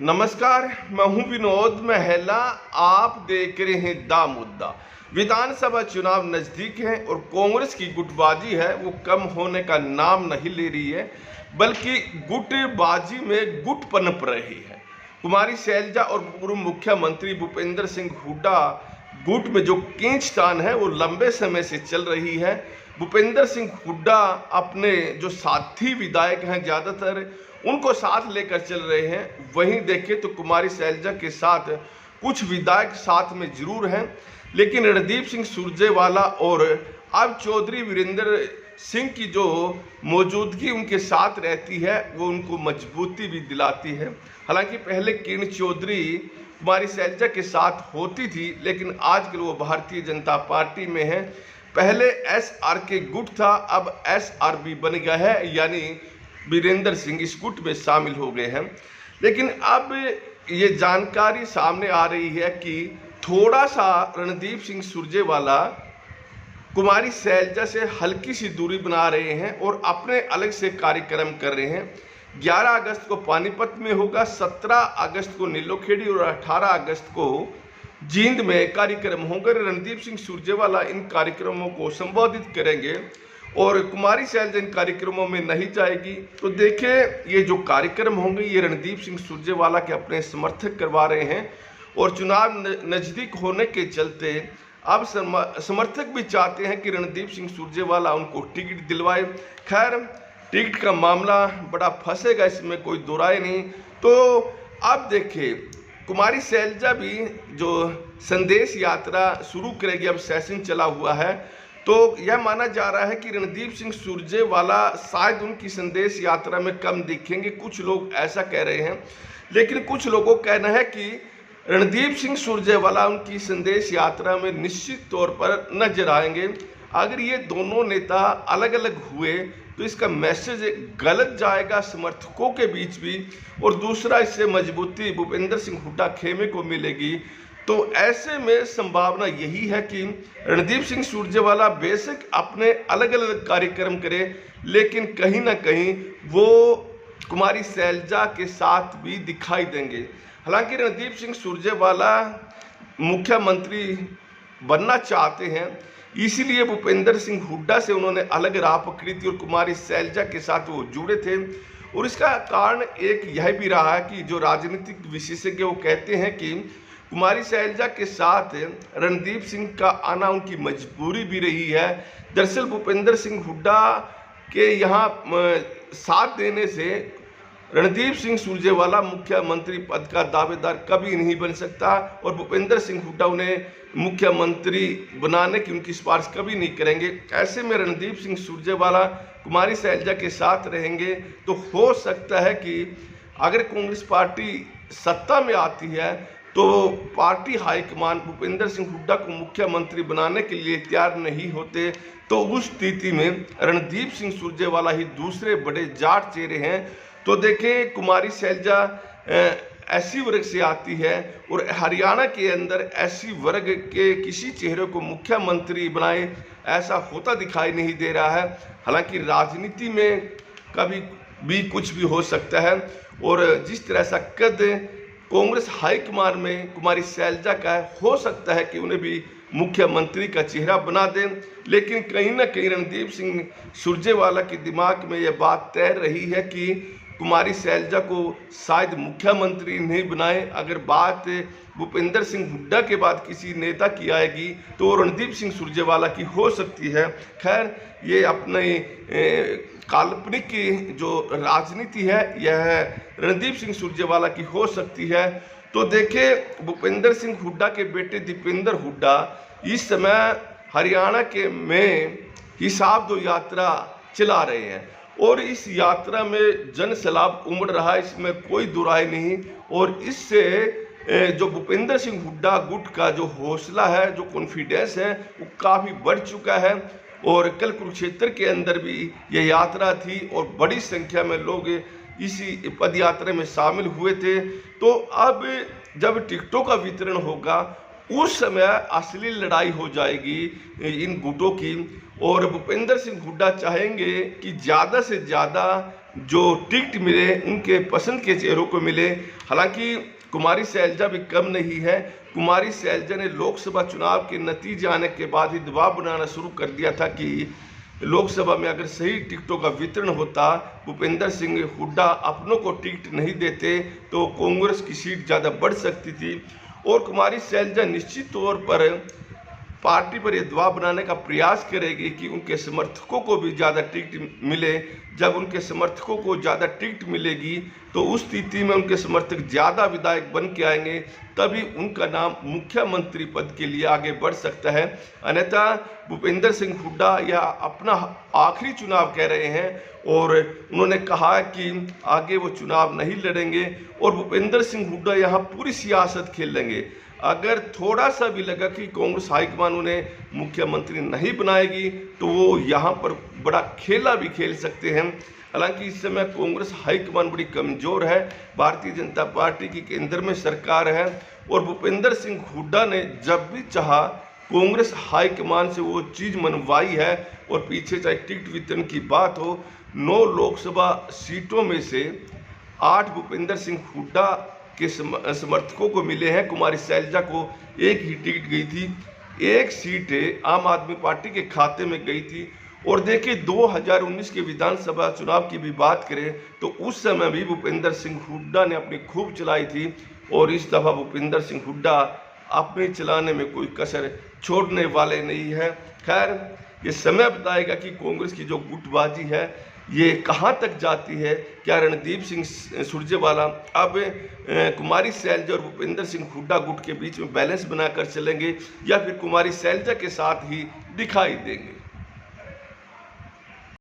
नमस्कार, मैं हूं विनोद महला। आप देख रहे हैं दा मुद्दा। विधानसभा चुनाव नजदीक है और कांग्रेस की गुटबाजी है वो कम होने का नाम नहीं ले रही है, बल्कि गुटबाजी में गुट पनप रही है। कुमारी शैलजा और पूर्व मुख्यमंत्री भूपेंद्र सिंह हुड्डा गुट में जो खींचतान है वो लंबे समय से चल रही है। भूपेंद्र सिंह हुड्डा अपने जो साथी विधायक हैं ज़्यादातर उनको साथ लेकर चल रहे हैं। वहीं देखें तो कुमारी शैलजा के साथ कुछ विधायक साथ में जरूर हैं, लेकिन रणदीप सिंह सुरजेवाला और अब चौधरी वीरेंद्र सिंह की जो मौजूदगी उनके साथ रहती है वो उनको मजबूती भी दिलाती है। हालांकि पहले किरण चौधरी कुमारी शैलजा के साथ होती थी, लेकिन आजकल वो भारतीय जनता पार्टी में है। पहले SRK गुट था, अब SRB बन गया है, यानी वीरेंद्र सिंह इस गुट में शामिल हो गए हैं। लेकिन अब ये जानकारी सामने आ रही है कि थोड़ा सा रणदीप सिंह सुरजेवाला कुमारी शैलजा से हल्की सी दूरी बना रहे हैं और अपने अलग से कार्यक्रम कर रहे हैं। 11 अगस्त को पानीपत में होगा, 17 अगस्त को नीलोखेड़ी और 18 अगस्त को जींद में कार्यक्रम होंगे। रणदीप सिंह सुरजेवाला इन कार्यक्रमों को संबोधित करेंगे और कुमारी शैलजा इन कार्यक्रमों में नहीं जाएगी। तो देखिए, ये जो कार्यक्रम होंगे ये रणदीप सिंह सुरजेवाला के अपने समर्थक करवा रहे हैं और चुनाव नज़दीक होने के चलते अब समर्थक भी चाहते हैं कि रणदीप सिंह सुरजेवाला उनको टिकट दिलवाए। खैर, टिकट का मामला बड़ा फंसेगा, इसमें कोई दो राय नहीं। तो अब देखिए, कुमारी शैलजा भी जो संदेश यात्रा शुरू करेगी, अब सेशन चला हुआ है, तो यह माना जा रहा है कि रणदीप सिंह सुरजेवाला शायद उनकी संदेश यात्रा में कम दिखेंगे। कुछ लोग ऐसा कह रहे हैं, लेकिन कुछ लोगों का कहना है कि रणदीप सिंह सुरजेवाला उनकी संदेश यात्रा में निश्चित तौर पर नजर आएंगे। अगर ये दोनों नेता अलग अलग हुए तो इसका मैसेज गलत जाएगा समर्थकों के बीच भी, और दूसरा इससे मजबूती भूपेंद्र सिंह हुड्डा खेमे को मिलेगी। तो ऐसे में संभावना यही है कि रणदीप सिंह सुरजेवाला बेशक अपने अलग अलग कार्यक्रम करे, लेकिन कहीं ना कहीं वो कुमारी शैलजा के साथ भी दिखाई देंगे। हालांकि रणदीप सिंह सुरजेवाला मुख्यमंत्री बनना चाहते हैं, इसीलिए भूपेंद्र सिंह हुड्डा से उन्होंने अलग राह पकड़ी थी और कुमारी शैलजा के साथ वो जुड़े थे। और इसका कारण एक यह भी रहा है कि जो राजनीतिक विशेषज्ञ वो कहते हैं कि कुमारी शैलजा के साथ रणदीप सिंह का आना उनकी मजबूरी भी रही है। दरअसल भूपेंद्र सिंह हुड्डा के यहाँ साथ देने से रणदीप सिंह सुरजेवाला मुख्यमंत्री पद का दावेदार कभी नहीं बन सकता और भूपेंद्र सिंह हुड्डा उन्हें मुख्यमंत्री बनाने की उनकी सिफारिश कभी नहीं करेंगे। ऐसे में रणदीप सिंह सुरजेवाला कुमारी शैलजा के साथ रहेंगे तो हो सकता है कि अगर कांग्रेस पार्टी सत्ता में आती है तो पार्टी हाईकमान भूपेंद्र सिंह हुड्डा को मुख्यमंत्री बनाने के लिए तैयार नहीं होते, तो उस स्थिति में रणदीप सिंह सुरजेवाला ही दूसरे बड़े जाट चेहरे हैं। तो देखें, कुमारी शैलजा ऐसी वर्ग से आती है और हरियाणा के अंदर ऐसी वर्ग के किसी चेहरे को मुख्यमंत्री बनाए ऐसा होता दिखाई नहीं दे रहा है। हालांकि राजनीति में कभी भी कुछ भी हो सकता है और जिस तरह सा कद कांग्रेस हाईकमान में कुमारी शैलजा का है, हो सकता है कि उन्हें भी मुख्यमंत्री का चेहरा बना दें। लेकिन कहीं ना कहीं रणदीप सिंह सुरजेवाला के दिमाग में यह बात तैर रही है कि कुमारी शैलजा को शायद मुख्यमंत्री नहीं बनाए। अगर बात भूपेंद्र सिंह हुड्डा के बाद किसी नेता की आएगी तो रणदीप सिंह सुरजेवाला की हो सकती है। खैर, ये अपने काल्पनिक की जो राजनीति है यह रणदीप सिंह सुरजेवाला की हो सकती है। तो देखिए, भूपेंद्र सिंह हुड्डा के बेटे दीपेंद्र हुड्डा इस समय हरियाणा के में हिसाब दो यात्रा चला रहे हैं और इस यात्रा में जन सैलाब उमड़ रहा है, इसमें कोई दो राय नहीं। और इससे जो भूपेंद्र सिंह हुड्डा गुट का जो हौसला है, जो कॉन्फिडेंस है, वो काफ़ी बढ़ चुका है। और कल कुरुक्षेत्र के अंदर भी ये यात्रा थी और बड़ी संख्या में लोग इसी पद यात्रा में शामिल हुए थे। तो अब जब टिकटों का वितरण होगा उस समय असली लड़ाई हो जाएगी इन गुटों की। और भूपेंद्र सिंह हुड्डा चाहेंगे कि ज़्यादा से ज़्यादा जो टिकट मिले उनके पसंद के चेहरों को मिले। हालांकि कुमारी शैलजा भी कम नहीं है। कुमारी शैलजा ने लोकसभा चुनाव के नतीजे आने के बाद ही दबाव बनाना शुरू कर दिया था कि लोकसभा में अगर सही टिकटों का वितरण होता, भूपेंद्र सिंह हुड्डा अपनों को टिकट नहीं देते तो कांग्रेस की सीट ज़्यादा बढ़ सकती थी। और कुमारी शैलजा निश्चित तौर पर पार्टी पर यह दबाव बनाने का प्रयास करेगी कि उनके समर्थकों को भी ज़्यादा टिकट मिले। जब उनके समर्थकों को ज़्यादा टिकट मिलेगी तो उस स्थिति में उनके समर्थक ज़्यादा विधायक बन के आएंगे, तभी उनका नाम मुख्यमंत्री पद के लिए आगे बढ़ सकता है। अन्यथा भूपेंद्र सिंह हुड्डा यह अपना आखिरी चुनाव कह रहे हैं और उन्होंने कहा कि आगे वो चुनाव नहीं लड़ेंगे और भूपेंद्र सिंह हुड्डा यहाँ पूरी सियासत खेल लेंगे। अगर थोड़ा सा भी लगा कि कांग्रेस हाईकमान उन्हें मुख्यमंत्री नहीं बनाएगी तो वो यहाँ पर बड़ा खेला भी खेल सकते हैं। हालांकि इस समय कांग्रेस हाईकमान बड़ी कमज़ोर है, भारतीय जनता पार्टी की केंद्र में सरकार है और भूपेंद्र सिंह हुड्डा ने जब भी चाहा कांग्रेस हाईकमान से वो चीज़ मनवाई है। और पीछे चाहे टिकट वितरण की बात हो, 9 लोकसभा सीटों में से 8 भूपेंद्र सिंह हुड्डा के समर्थकों को मिले हैं। कुमारी शैलजा को एक ही टिकट गई थी, एक सीट आम आदमी पार्टी के खाते में गई थी। और देखिए 2019 के विधानसभा चुनाव की भी बात करें तो उस समय भी भूपेंद्र सिंह हुड्डा ने अपनी खूब चलाई थी और इस दफ़ा भूपेंद्र सिंह हुड्डा अपने चलाने में कोई कसर छोड़ने वाले नहीं है। खैर ये समय बताएगा कि कांग्रेस की जो गुटबाजी है ये कहां तक जाती है। क्या रणदीप सिंह सुरजेवाला अब कुमारी शैलजा और भूपेंद्र सिंह हुड्डा गुट के बीच में बैलेंस बनाकर चलेंगे या फिर कुमारी शैलजा के साथ ही दिखाई देंगे।